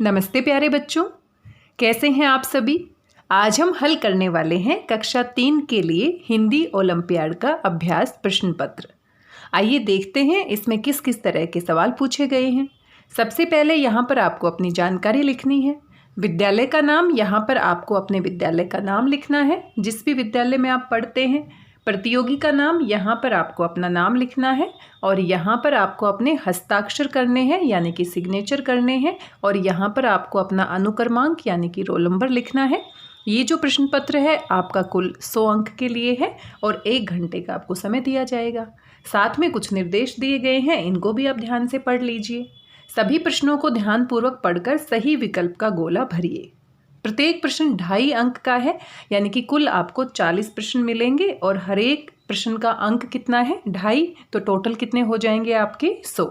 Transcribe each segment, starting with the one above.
नमस्ते प्यारे बच्चों, कैसे हैं आप सभी। आज हम हल करने वाले हैं कक्षा 3 के लिए हिंदी ओलंपियाड का अभ्यास प्रश्न पत्र। आइए देखते हैं इसमें किस किस तरह के सवाल पूछे गए हैं। सबसे पहले यहाँ पर आपको अपनी जानकारी लिखनी है। विद्यालय का नाम, यहाँ पर आपको अपने विद्यालय का नाम लिखना है जिस भी विद्यालय में आप पढ़ते हैं। प्रतियोगी का नाम, यहाँ पर आपको अपना नाम लिखना है और यहाँ पर आपको अपने हस्ताक्षर करने हैं यानी कि सिग्नेचर करने हैं और यहाँ पर आपको अपना अनुक्रमांक यानी कि रोल नंबर लिखना है। ये जो प्रश्न पत्र है आपका कुल 100 अंक के लिए है और 1 घंटे का आपको समय दिया जाएगा। साथ में कुछ निर्देश दिए गए हैं, इनको भी आप ध्यान से पढ़ लीजिए। सभी प्रश्नों को ध्यानपूर्वक पढ़कर सही विकल्प का गोला भरिए। प्रत्येक प्रश्न 2.5 अंक का है यानी कि कुल आपको 40 प्रश्न मिलेंगे और हर एक प्रश्न का अंक कितना है 2.5, तो टोटल कितने हो जाएंगे आपके 100।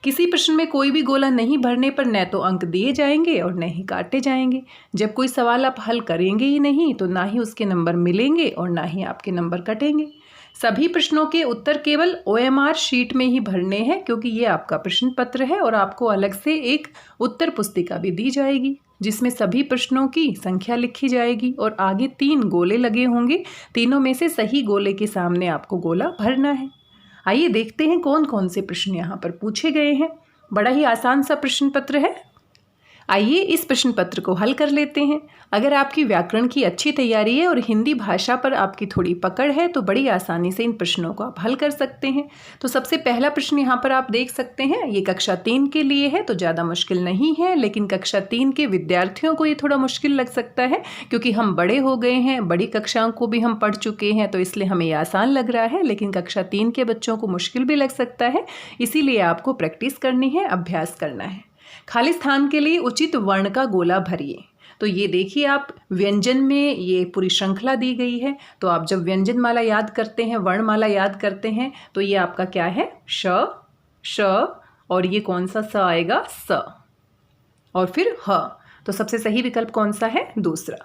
किसी प्रश्न में कोई भी गोला नहीं भरने पर न तो अंक दिए जाएंगे और न ही काटे जाएंगे। जब कोई सवाल आप हल करेंगे ही नहीं तो ना ही उसके नंबर मिलेंगे और ना ही आपके नंबर कटेंगे। सभी प्रश्नों के उत्तर केवल OMR शीट में ही भरने हैं क्योंकि ये आपका प्रश्न पत्र है और आपको अलग से एक उत्तर पुस्तिका भी दी जाएगी जिसमें सभी प्रश्नों की संख्या लिखी जाएगी और आगे 3 गोले लगे होंगे। तीनों में से सही गोले के सामने आपको गोला भरना है। आइए देखते हैं कौन कौन से प्रश्न यहाँ पर पूछे गए हैं। बड़ा ही आसान सा प्रश्न पत्र है। आइए इस प्रश्न पत्र को हल कर लेते हैं। अगर आपकी व्याकरण की अच्छी तैयारी है और हिंदी भाषा पर आपकी थोड़ी पकड़ है तो बड़ी आसानी से इन प्रश्नों को आप हल कर सकते हैं। तो सबसे पहला प्रश्न यहाँ पर आप देख सकते हैं, ये कक्षा 3 के लिए है तो ज़्यादा मुश्किल नहीं है, लेकिन कक्षा 3 के विद्यार्थियों को ये थोड़ा मुश्किल लग सकता है क्योंकि हम बड़े हो गए हैं, बड़ी कक्षाओं को भी हम पढ़ चुके हैं, तो इसलिए हमें ये आसान लग रहा है। लेकिन कक्षा 3 के बच्चों को मुश्किल भी लग सकता है, इसीलिए आपको प्रैक्टिस करनी है, अभ्यास करना है। खाली स्थान के लिए उचित वर्ण का गोला भरिए। तो ये देखिए, आप व्यंजन में ये पूरी श्रृंखला दी गई है। तो आप जब व्यंजन माला याद करते हैं, वर्णमाला याद करते हैं, तो ये आपका क्या है श, श और ये कौन सा स आएगा स और फिर ह। तो सबसे सही विकल्प कौन सा है दूसरा।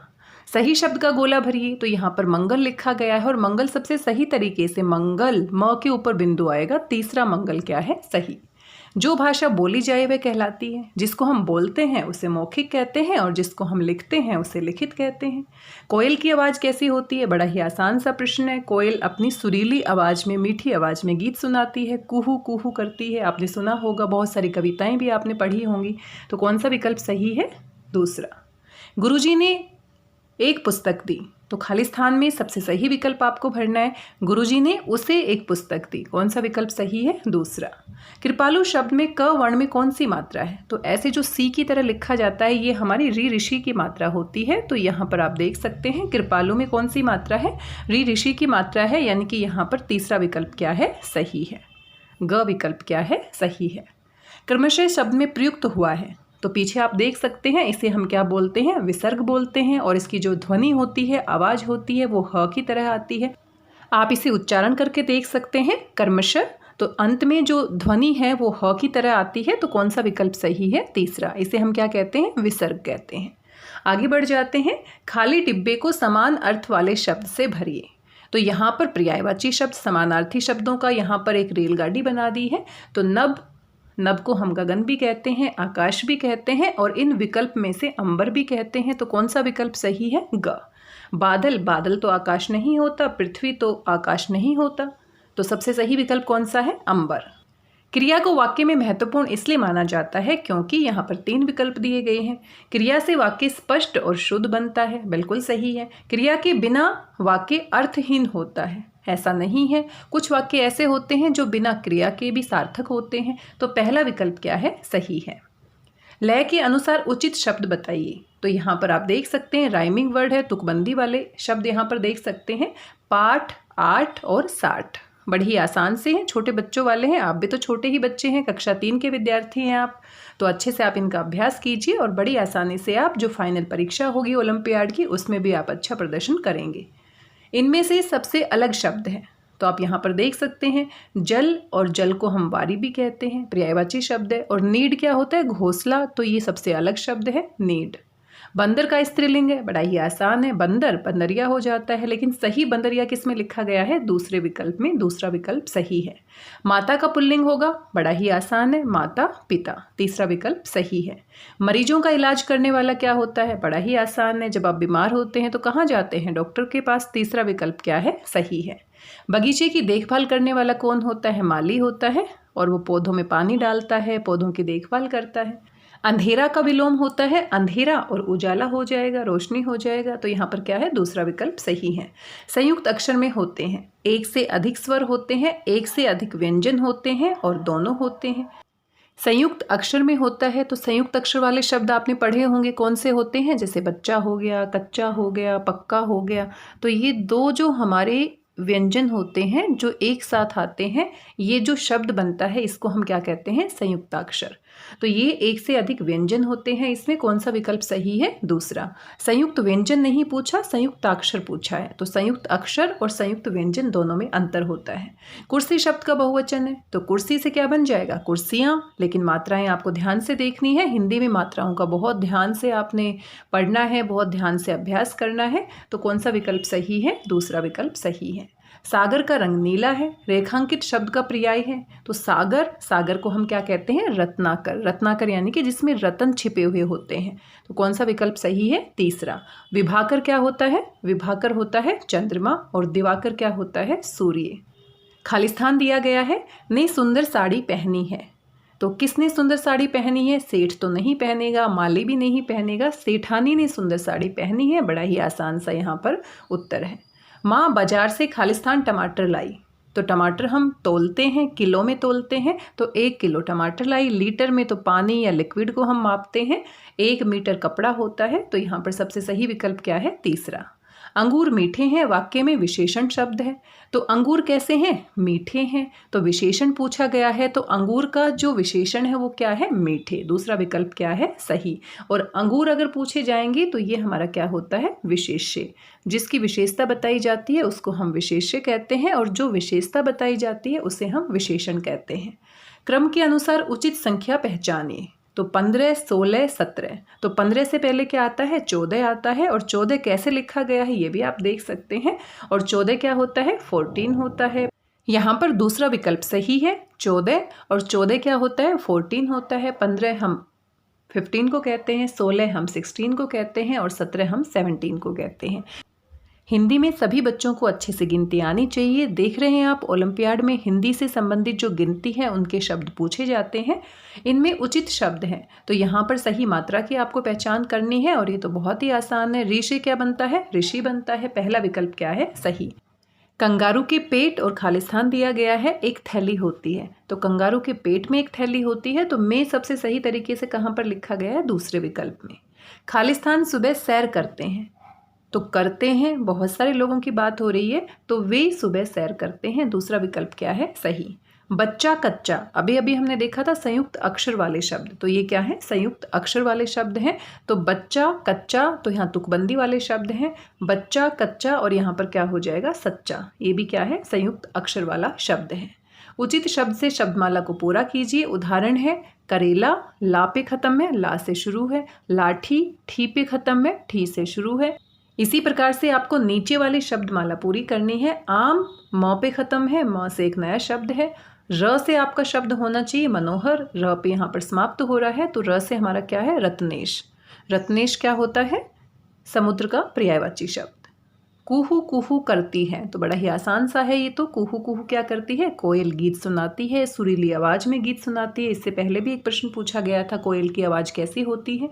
सही शब्द का गोला भरिए। तो यहाँ पर मंगल लिखा गया है और मंगल सबसे सही तरीके से मंगल, म के ऊपर बिंदु आएगा, तीसरा मंगल क्या है सही। जो भाषा बोली जाए वह कहलाती है। जिसको हम बोलते हैं उसे मौखिक कहते हैं और जिसको हम लिखते हैं उसे लिखित कहते हैं। कोयल की आवाज़ कैसी होती है, बड़ा ही आसान सा प्रश्न है। कोयल अपनी सुरीली आवाज़ में, मीठी आवाज़ में गीत सुनाती है, कुहू कुहू करती है। आपने सुना होगा, बहुत सारी कविताएं भी आपने पढ़ी होंगी। तो कौन सा विकल्प सही है दूसरा। गुरुजी ने एक पुस्तक दी। तो खाली स्थान में सबसे सही विकल्प आपको भरना है। गुरुजी ने उसे एक पुस्तक दी, कौन सा विकल्प सही है दूसरा। कृपालु शब्द में क वर्ण में कौन सी मात्रा है। तो ऐसे जो सी की तरह लिखा जाता है ये हमारी ऋ ऋषि की मात्रा होती है। तो यहाँ पर आप देख सकते हैं कृपालु में कौन सी मात्रा है, ऋ ऋषि की मात्रा है, यानी कि यहाँ पर तीसरा विकल्प क्या है सही है, ग विकल्प क्या है सही है। क्रमशः शब्द में प्रयुक्त हुआ है। तो पीछे आप देख सकते हैं, इसे हम क्या बोलते हैं विसर्ग बोलते हैं और इसकी जो ध्वनि होती है, आवाज़ होती है, वो ह की तरह आती है। आप इसे उच्चारण करके देख सकते हैं कर्मशः। तो अंत में जो ध्वनि है वो ह की तरह आती है। तो कौन सा विकल्प सही है तीसरा। इसे हम क्या कहते हैं विसर्ग कहते हैं। आगे बढ़ जाते हैं। खाली डिब्बे को समान अर्थ वाले शब्द से भरिए। तो यहाँ पर पर्यायवाची शब्द, समानार्थी शब्दों का यहाँ पर एक रेलगाड़ी बना दी है। तो नभ, नभ को हम गगन भी कहते हैं, आकाश भी कहते हैं और इन विकल्प में से अंबर भी कहते हैं। तो कौन सा विकल्प सही है ग। बादल, बादल तो आकाश नहीं होता, पृथ्वी तो आकाश नहीं होता। तो सबसे सही विकल्प कौन सा है अंबर। क्रिया को वाक्य में महत्वपूर्ण इसलिए माना जाता है क्योंकि यहाँ पर 3 विकल्प दिए गए हैं। क्रिया से वाक्य स्पष्ट और शुद्ध बनता है, बिल्कुल सही है। क्रिया के बिना वाक्य अर्थहीन होता है, ऐसा नहीं है। कुछ वाक्य ऐसे होते हैं जो बिना क्रिया के भी सार्थक होते हैं। तो पहला विकल्प क्या है सही है। लय के अनुसार उचित शब्द बताइए। तो यहाँ पर आप देख सकते हैं राइमिंग वर्ड है, तुकबंदी वाले शब्द यहाँ पर देख सकते हैं, पाठ, 8 और 60। बड़ी ही आसान से हैं, छोटे बच्चों वाले हैं। आप भी तो छोटे ही बच्चे हैं, कक्षा 3 के विद्यार्थी हैं आप। तो अच्छे से आप इनका अभ्यास कीजिए और बड़ी आसानी से आप जो फाइनल परीक्षा होगी ओलंपियाड की उसमें भी आप अच्छा प्रदर्शन करेंगे। इनमें से सबसे अलग शब्द है। तो आप यहाँ पर देख सकते हैं जल, और जल को हम वारी भी कहते हैं, पर्यायवाची शब्द है। और नीड क्या होता है घोंसला, तो ये सबसे अलग शब्द है नीड। बंदर का स्त्रीलिंग है, बड़ा ही आसान है, बंदर बंदरिया हो जाता है, लेकिन सही बंदरिया किस में लिखा गया है? दूसरे विकल्प में, दूसरा विकल्प सही है। माता का पुल्लिंग होगा, बड़ा ही आसान है, माता पिता, तीसरा विकल्प सही है। मरीजों का इलाज करने वाला क्या होता है? बड़ा ही आसान है, जब आप बीमार होते हैं तो कहाँ जाते हैं? डॉक्टर के पास, तीसरा विकल्प क्या है? सही है। बगीचे की देखभाल करने वाला कौन होता है? माली होता है, और वो पौधों में पानी डालता है, पौधों की देखभाल करता है। अंधेरा का विलोम होता है, अंधेरा और उजाला हो जाएगा, रोशनी हो जाएगा, तो यहाँ पर क्या है? दूसरा विकल्प सही है। संयुक्त अक्षर में होते हैं, एक से अधिक स्वर होते हैं, एक से अधिक व्यंजन होते हैं और दोनों होते हैं। संयुक्त अक्षर में होता है तो संयुक्त अक्षर वाले शब्द आपने पढ़े होंगे, कौन से होते हैं? जैसे बच्चा हो गया, कच्चा हो गया, पक्का हो गया। तो ये दो जो हमारे व्यंजन होते हैं जो एक साथ आते हैं, ये जो शब्द बनता है इसको हम क्या कहते हैं? संयुक्ताक्षर। तो ये एक से अधिक व्यंजन होते हैं, इसमें कौन सा विकल्प सही है? दूसरा। संयुक्त व्यंजन नहीं पूछा, संयुक्ताक्षर पूछा है, तो संयुक्त अक्षर और संयुक्त व्यंजन दोनों में अंतर होता है। कुर्सी शब्द का बहुवचन है, तो कुर्सी से क्या बन जाएगा? कुर्सियाँ, लेकिन मात्राएं आपको ध्यान से देखनी है, हिंदी में मात्राओं का बहुत ध्यान से आपने पढ़ना है, बहुत ध्यान से अभ्यास करना है। तो कौन सा विकल्प सही है? दूसरा विकल्प सही है। सागर का रंग नीला है, रेखांकित शब्द का पर्याय है, तो सागर, सागर को हम क्या कहते हैं? रत्नाकर, रत्नाकर यानी कि जिसमें रत्न छिपे हुए होते हैं, तो कौन सा विकल्प सही है? तीसरा। विभाकर क्या होता है? विभाकर होता है चंद्रमा, और दिवाकर क्या होता है? सूर्य। खालिस्तान दिया गया है, ने सुंदर साड़ी पहनी है, तो किसने सुंदर साड़ी पहनी है? सेठ तो नहीं पहनेगा, माली भी नहीं पहनेगा, सेठानी ने सुंदर साड़ी पहनी है। बड़ा ही आसान सा यहाँ पर उत्तर है। माँ बाजार से खालिस्तान टमाटर लाई, तो टमाटर हम तोलते हैं, किलो में तोलते हैं, तो 1 किलो टमाटर लाई। लीटर में तो पानी या लिक्विड को हम मापते हैं, 1 मीटर कपड़ा होता है, तो यहाँ पर सबसे सही विकल्प क्या है? तीसरा। अंगूर मीठे हैं, वाक्य में विशेषण शब्द है, तो अंगूर कैसे हैं? मीठे हैं, तो विशेषण पूछा गया है, तो अंगूर का जो विशेषण है वो क्या है? मीठे, दूसरा विकल्प क्या है? सही। और अंगूर अगर पूछे जाएंगे तो ये हमारा क्या होता है? विशेष्य। जिसकी विशेषता बताई जाती है उसको हम विशेष्य कहते हैं, और जो विशेषता बताई जाती है उसे हम विशेषण कहते हैं। क्रम के अनुसार उचित संख्या पहचानिए, तो 15, 16, 17, तो 15 से पहले क्या आता है? 14 आता है, और 14 कैसे लिखा गया है ये भी आप देख सकते हैं, और 14 क्या होता है? 14 होता है। यहाँ पर दूसरा विकल्प सही है, 14, और 14 क्या होता है? 14 होता है। 15 हम 15 को कहते हैं, 16 हम 16 को कहते हैं, और 17 हम 17 को कहते हैं। हिंदी में सभी बच्चों को अच्छे से गिनती आनी चाहिए। देख रहे हैं आप, ओलंपियाड में हिंदी से संबंधित जो गिनती है उनके शब्द पूछे जाते हैं, इनमें उचित शब्द हैं, तो यहाँ पर सही मात्रा की आपको पहचान करनी है, और ये तो बहुत ही आसान है। ऋषि क्या बनता है? ऋषि बनता है, पहला विकल्प क्या है? सही। कंगारू के पेट और खालिस्तान दिया गया है, एक थैली होती है, तो कंगारू के पेट में एक थैली होती है, तो में सबसे सही तरीके से कहाँ पर लिखा गया है? दूसरे विकल्प में। खालिस्तान सुबह सैर करते हैं, तो करते हैं, बहुत सारे लोगों की बात हो रही है, तो वे सुबह सैर करते हैं, दूसरा विकल्प क्या है? सही। बच्चा कच्चा, अभी अभी हमने देखा था संयुक्त अक्षर वाले शब्द, तो ये क्या है? संयुक्त अक्षर वाले शब्द हैं, तो बच्चा कच्चा, तो यहाँ तुकबंदी वाले शब्द हैं, बच्चा कच्चा, और यहाँ पर क्या हो जाएगा? सच्चा, ये भी क्या है? संयुक्त अक्षर वाला शब्द है। उचित शब्द से शब्दमाला को पूरा कीजिए। उदाहरण है करेला, ला पे खत्म है, ला से शुरू है, लाठी, ठी पे खत्म है, ठी से शुरू है। इसी प्रकार से आपको नीचे वाली शब्दमाला पूरी करनी है। आम, म पे खत्म है, म से एक नया शब्द है। र से आपका शब्द होना चाहिए मनोहर, र पे यहाँ पर समाप्त हो रहा है, तो र से हमारा क्या है? रत्नेश। रत्नेश क्या होता है? समुद्र का पर्यायवाची शब्द। कुहू कुहू करती है, तो बड़ा ही आसान सा है ये तो। कुहू कुहू क्या करती है? कोयल गीत सुनाती है, सुरीली आवाज में गीत सुनाती है। इससे पहले भी एक प्रश्न पूछा गया था, कोयल की आवाज कैसी होती है?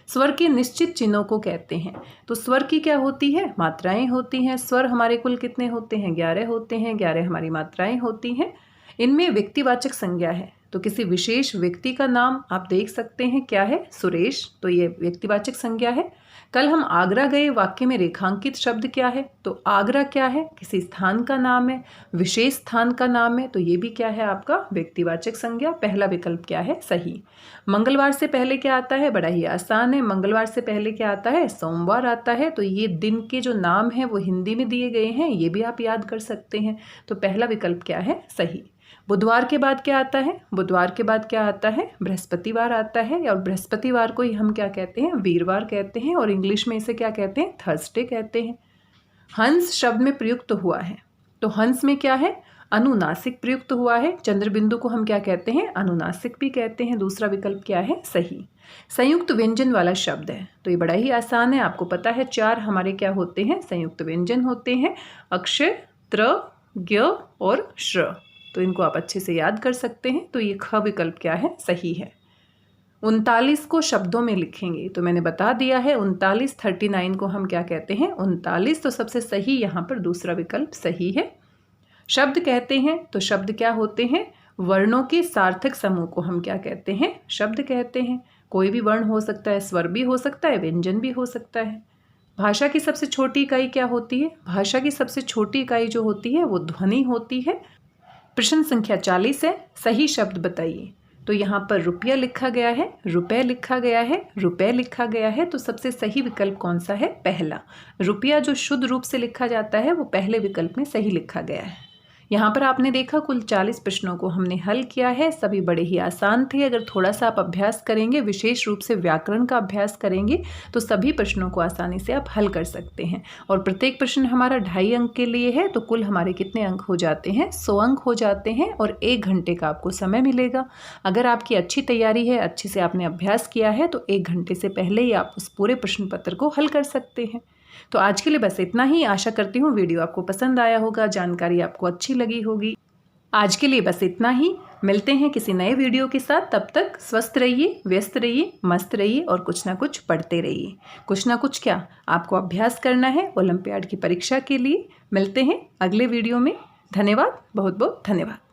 स्वर के निश्चित चिन्हों को कहते हैं, तो स्वर की क्या होती है? मात्राएं होती हैं। स्वर हमारे कुल कितने होते हैं? 11 होते हैं, 11 हमारी मात्राएं होती हैं। इनमें व्यक्तिवाचक संज्ञा है, तो किसी विशेष व्यक्ति का नाम आप देख सकते हैं, क्या है? सुरेश, तो ये व्यक्तिवाचक संज्ञा है। कल हम आगरा गए, वाक्य में रेखांकित शब्द क्या है? तो आगरा क्या है? किसी स्थान का नाम है, विशेष स्थान का नाम है, तो ये भी क्या है? आपका व्यक्तिवाचक संज्ञा। पहला विकल्प क्या है? सही। मंगलवार से पहले क्या आता है? बड़ा ही आसान है, मंगलवार से पहले क्या आता है? सोमवार आता है, तो ये दिन के जो नाम है वो हिंदी में दिए गए हैं, ये भी आप याद कर सकते हैं, तो पहला विकल्प क्या है? सही। बुधवार के बाद क्या आता है? बुधवार के बाद क्या आता है? बृहस्पतिवार आता है, और बृहस्पतिवार को ही हम क्या कहते हैं? वीरवार कहते हैं, और इंग्लिश में इसे क्या कहते हैं? थर्सडे कहते हैं। हंस शब्द में प्रयुक्त हुआ है, तो हंस में क्या है? अनुनासिक प्रयुक्त हुआ है। चंद्रबिंदु को हम क्या कहते हैं? अनुनासिक भी कहते हैं। दूसरा विकल्प क्या है? सही। संयुक्त व्यंजन वाला शब्द है, तो ये बड़ा ही आसान है, आपको पता है 4 हमारे क्या होते हैं? संयुक्त व्यंजन होते हैं, अक्ष, त्र, ज्ञ और श्र। तो इनको आप अच्छे से याद कर सकते हैं। तो ये ख विकल्प क्या है? सही है। 39 को शब्दों में लिखेंगे, तो मैंने बता दिया है 39, 39 को हम क्या कहते हैं? 39। तो सबसे सही यहाँ पर दूसरा विकल्प सही है। शब्द कहते हैं, तो शब्द क्या होते हैं? वर्णों के सार्थक समूह को हम क्या कहते हैं? शब्द कहते हैं। कोई भी वर्ण हो सकता है, स्वर भी हो सकता है, व्यंजन भी हो सकता है। भाषा की सबसे छोटी इकाई क्या होती है? भाषा की सबसे छोटी इकाई जो होती है वो ध्वनि होती है। प्रश्न संख्या 40 है, सही शब्द बताइए। तो यहाँ पर रुपया लिखा गया है, रुपए लिखा गया है, रुपए लिखा गया है, तो सबसे सही विकल्प कौन सा है? पहला। रुपया जो शुद्ध रूप से लिखा जाता है वो पहले विकल्प में सही लिखा गया है। यहाँ पर आपने देखा कुल 40 प्रश्नों को हमने हल किया है, सभी बड़े ही आसान थे। अगर थोड़ा सा आप अभ्यास करेंगे, विशेष रूप से व्याकरण का अभ्यास करेंगे, तो सभी प्रश्नों को आसानी से आप हल कर सकते हैं। और प्रत्येक प्रश्न हमारा 2.5 अंक के लिए है, तो कुल हमारे कितने अंक हो जाते हैं? 100 अंक हो जाते हैं, और 1 घंटे का आपको समय मिलेगा। अगर आपकी अच्छी तैयारी है, अच्छे से आपने अभ्यास किया है, तो 1 घंटे से पहले ही आप उस पूरे प्रश्न पत्र को हल कर सकते हैं। तो आज के लिए बस इतना ही। आशा करती हूँ वीडियो आपको पसंद आया होगा, जानकारी आपको अच्छी लगी होगी। आज के लिए बस इतना ही। मिलते हैं किसी नए वीडियो के साथ। तब तक स्वस्थ रहिए, व्यस्त रहिए, मस्त रहिए, और कुछ ना कुछ पढ़ते रहिए। कुछ ना कुछ क्या, आपको अभ्यास करना है ओलंपियाड की परीक्षा के लिए। मिलते हैं अगले वीडियो में। धन्यवाद, बहुत बहुत धन्यवाद।